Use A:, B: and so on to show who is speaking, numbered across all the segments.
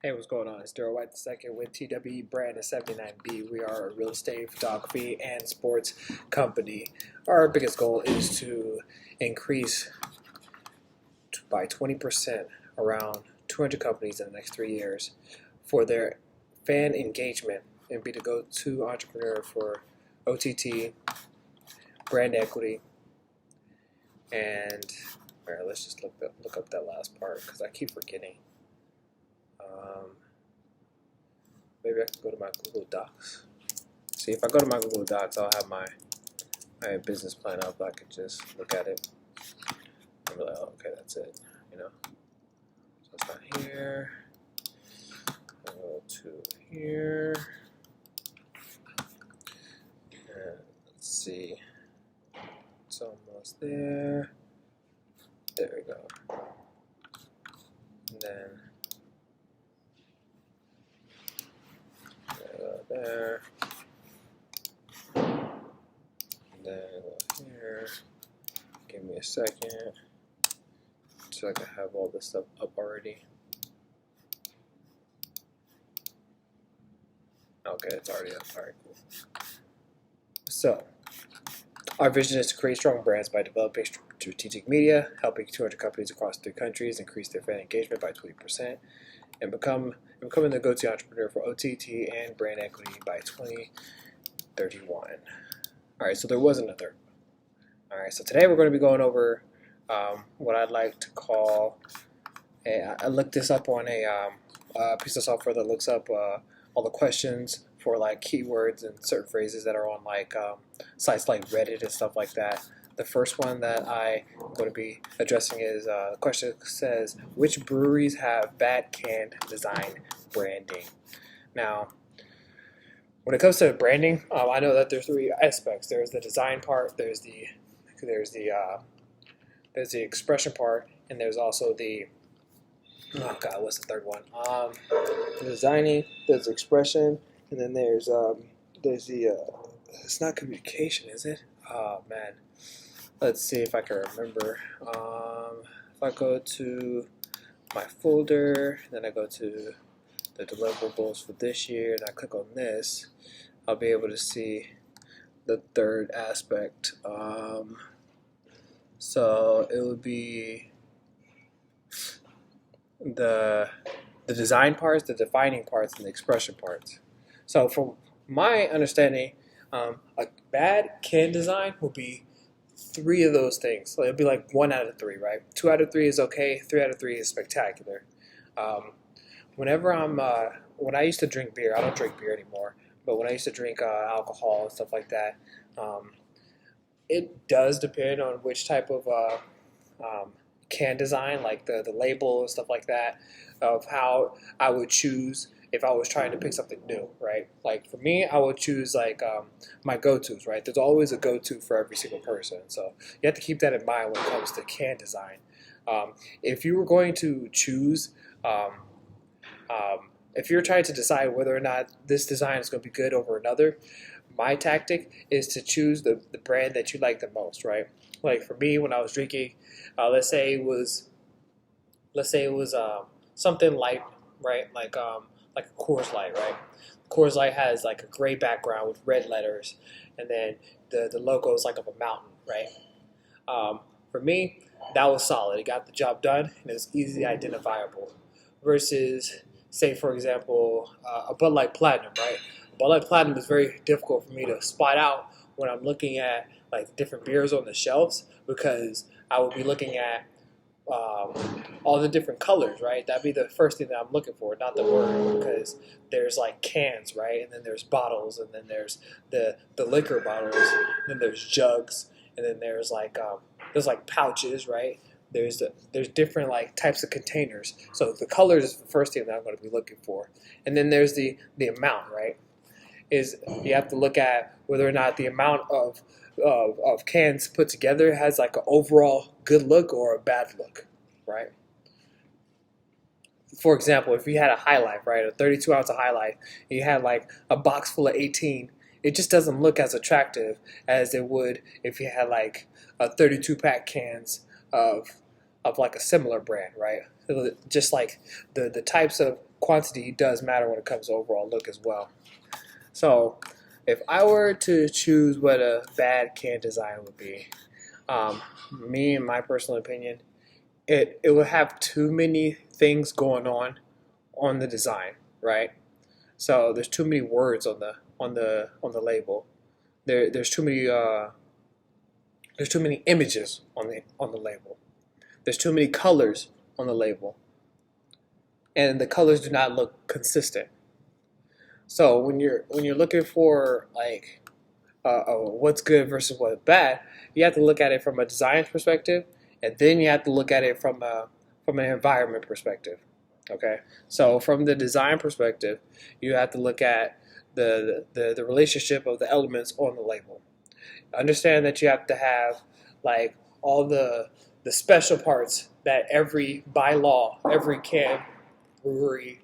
A: Hey, what's going on? It's Daryl White II with TWE Brand and 79B. We are a real estate, photography, and sports company. Our biggest goal is to increase by 20% around 200 companies in the next 3 years for their fan engagement and be the go-to entrepreneur for OTT, brand equity, and all right, let's just look up that last part because I keep forgetting. Maybe I can go to my Google Docs. See, if I go to my Google Docs, I'll have my business plan up. I could just look at it and be like, oh, okay, that's it. So it's not here. I'll go to here. And let's see. It's almost there. There we go. And then there, and then go here. Give me a second so I can have all this stuff up already. Okay, it's already up. All right, cool. So, our vision is to create strong brands by developing strategic media, helping 200 companies across 3 countries increase their fan engagement by 20%, and becoming the go-to entrepreneur for OTT and brand equity by 2031. All right, so there was another. All right, so today we're going to be going over what I'd like to call. I looked this up on a piece of software that looks up all the questions for like keywords and certain phrases that are on like sites like Reddit and stuff like that. The first one that I'm going to be addressing is the question says, which breweries have bad can design branding? Now, when it comes to branding, I know that there's 3 aspects. There's the design part, there's the expression part, and there's also the what's the third one? The designing, there's expression, and then there's the it's not communication, is it? Oh man. Let's see if I can remember. If I go to my folder, then I go to the deliverables for this year, and I click on this, I'll be able to see the third aspect. So it would be the design parts, the defining parts, and the expression parts. So from my understanding, a bad can design will be 3 of those things. So it'll be like 1 out of 3, right? 2 out of 3 is okay. 3 out of 3 is spectacular. Whenever when I used to drink beer, I don't drink beer anymore, but when I used to drink alcohol and stuff like that, it does depend on which type of can design, like the label and stuff like that, of how I would choose if I was trying to pick something new, right? Like for me, I would choose like my go-tos, right? There's always a go-to for every single person, so you have to keep that in mind when it comes to can design. If you were going to choose, if you're trying to decide whether or not this design is going to be good over another, my tactic is to choose the brand that you like the most, right? Like for me, when I was drinking, let's say it was something light, right? Like a Coors Light, right? Coors Light has like a gray background with red letters, and then the logo is like of a mountain, right? For me, that was solid. It got the job done, and it was easily identifiable. Versus, say for example, a Bud Light Platinum, right? Bud Light Platinum is very difficult for me to spot out when I'm looking at like different beers on the shelves, because I will be looking at all the different colors, right? That'd be the first thing that I'm looking for, not the word, because there's like cans, right? And then there's bottles, and then there's the liquor bottles, and then there's jugs, and then there's like pouches, right? There's different like types of containers. So the colors is the first thing that I'm going to be looking for, and then there's the amount, right? Is you have to look at whether or not the amount of cans put together has like an overall good look or a bad look, right? For example, if you had a High Life, right, a 32-ounce of High Life, and you had like a box full of 18, it just doesn't look as attractive as it would if you had like a 32-pack cans of like a similar brand, right? Just like the types of quantity does matter when it comes to overall look as well. So if I were to choose what a bad can design would be, um, me in my personal opinion, it would have too many things going on the design, right? So there's too many words on the label. There's too many images on the label. There's too many colors on the label, and the colors do not look consistent. So when you're looking for like what's good versus what's bad, you have to look at it from a design perspective, and then you have to look at it from an environment perspective. Okay, so from the design perspective, you have to look at the relationship of the elements on the label. Understand that you have to have like all the special parts that by law, every can brewery,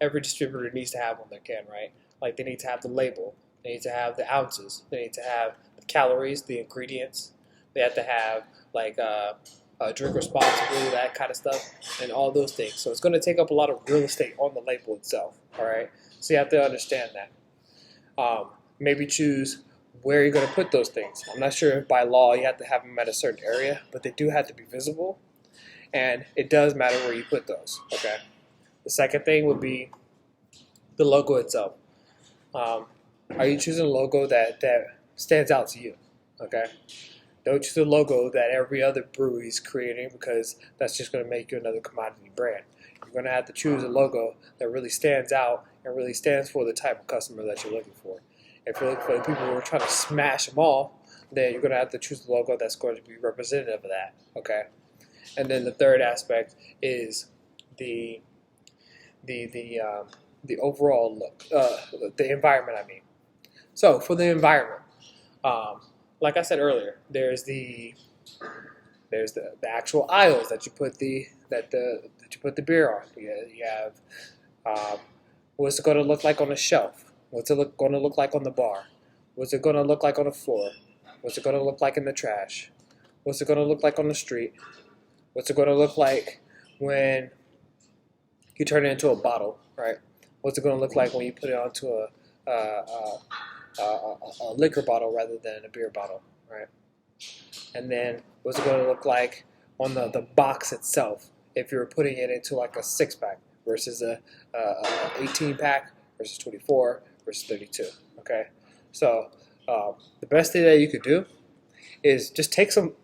A: every distributor needs to have on their can, right? Like they need to have the label, they need to have the ounces, they need to have the calories, the ingredients. They have to have like drink responsibly, that kind of stuff, and all those things. So it's going to take up a lot of real estate on the label itself. All right, so you have to understand that. Maybe choose where you're going to put those things. I'm not sure if by law you have to have them at a certain area, but they do have to be visible, and it does matter where you put those. Okay. The second thing would be the logo itself. Are you choosing a logo that stands out to you? Okay. Don't choose a logo that every other brewery is creating, because that's just going to make you another commodity brand. You're going to have to choose a logo that really stands out and really stands for the type of customer that you're looking for. If you're looking for the people who are trying to smash them all, then you're going to have to choose a logo that's going to be representative of that. Okay. And then the third aspect is the overall look, the environment. I mean, so for the environment, like I said earlier, there's the actual aisles that you put the beer on. You have what's it going to look like on the shelf? What's it going to look like on the bar? What's it going to look like on the floor? What's it going to look like in the trash? What's it going to look like on the street? What's it going to look like when you turn it into a bottle, right? What's it going to look like when you put it onto a liquor bottle rather than a beer bottle, right? And then what's it going to look like on the box itself if you're putting it into like a 6-pack versus a 18-pack versus 24 versus 32, okay? So the best thing that you could do is just take some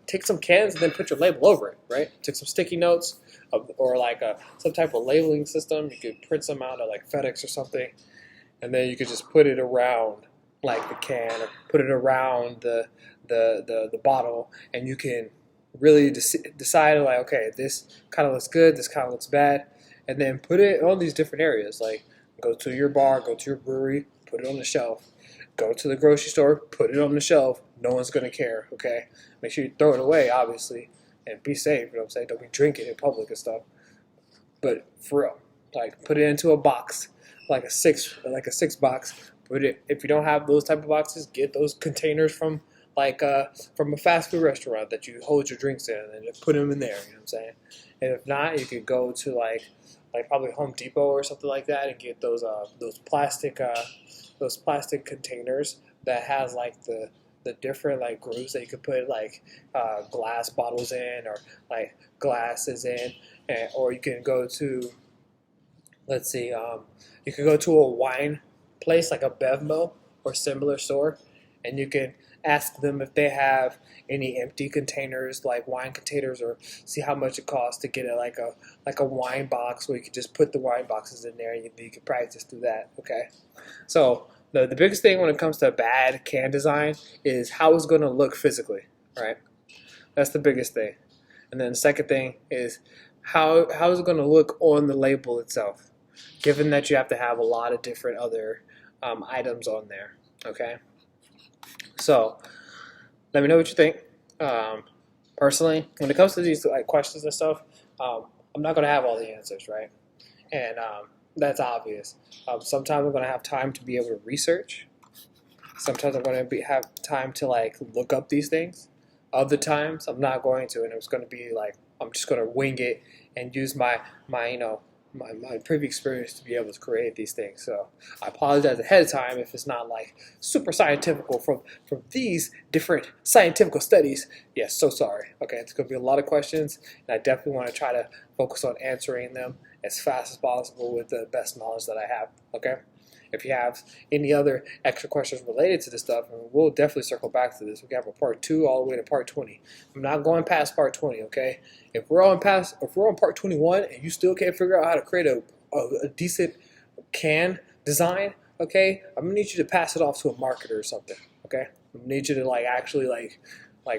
A: cans and then put your label over it, right? Take some sticky notes or like some type of labeling system. You could print some out of like FedEx or something, and then you could just put it around like the can or put it around the bottle, and you can really decide like, okay, this kind of looks good, this kind of looks bad, and then put it on these different areas. Like go to your bar, go to your brewery, put it on the shelf. Go to the grocery store, put it on the shelf. No one's going to care, okay? Make sure you throw it away, obviously, and be safe, you know what I'm saying? Don't be drinking in public and stuff. But for real, like put it into a box, like a six box. Put it, if you don't have those type of boxes, get those containers from from a fast food restaurant that you hold your drinks in, and just put them in there, you know what I'm saying? And if not, you could go to like probably Home Depot or something like that and get those plastic containers that has like the different like grooves that you could put like glass bottles in or like glasses in, or you can go to, let's see, you could go to a wine place like a Bevmo or similar store, and you can ask them if they have any empty containers, like wine containers, or see how much it costs to get it like a wine box where you could just put the wine boxes in there, and you can practice through that. Okay, so the biggest thing when it comes to bad can design is how it's going to look physically, right? That's the biggest thing. And then the second thing is how is it going to look on the label itself, given that you have to have a lot of different other items on there. Okay, so let me know what you think. Personally, when it comes to these like questions and stuff, I'm not going to have all the answers, right? And that's obvious. Sometimes I'm going to have time to be able to research. Sometimes I'm going to have time to like look up these things. Other times I'm not going to, and it's going to be like I'm just going to wing it and use my my previous experience to be able to create these things. So I apologize ahead of time if it's not like super scientific from these different scientific studies. Yes, so sorry. Okay, it's going to be a lot of questions, and I definitely want to try to focus on answering them as fast as possible with the best knowledge that I have. Okay. If you have any other extra questions related to this stuff, we'll definitely circle back to this. We have a part 2 all the way to part 20. I'm not going past part 20, okay? If we're on part 21 and you still can't figure out how to create a decent can design, okay, I'm gonna need you to pass it off to a marketer or something, okay? I need you to actually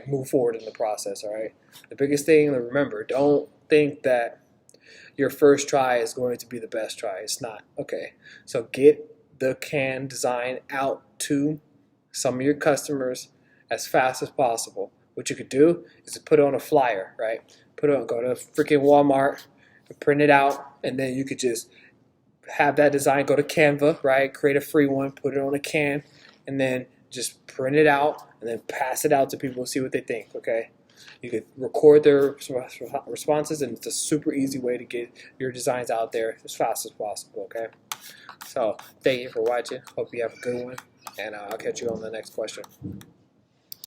A: move forward in the process, all right? The biggest thing to remember, don't think that your first try is going to be the best try. It's not, okay? So get the can design out to some of your customers as fast as possible. What you could do is to put it on a flyer, right? Go to freaking Walmart, and print it out, and then you could just have that design, go to Canva, right? Create a free one, put it on a can, and then just print it out, and then pass it out to people and see what they think, okay? You could record their responses, and it's a super easy way to get your designs out there as fast as possible, okay? So thank you for watching. Hope you have a good one, and I'll catch you on the next question.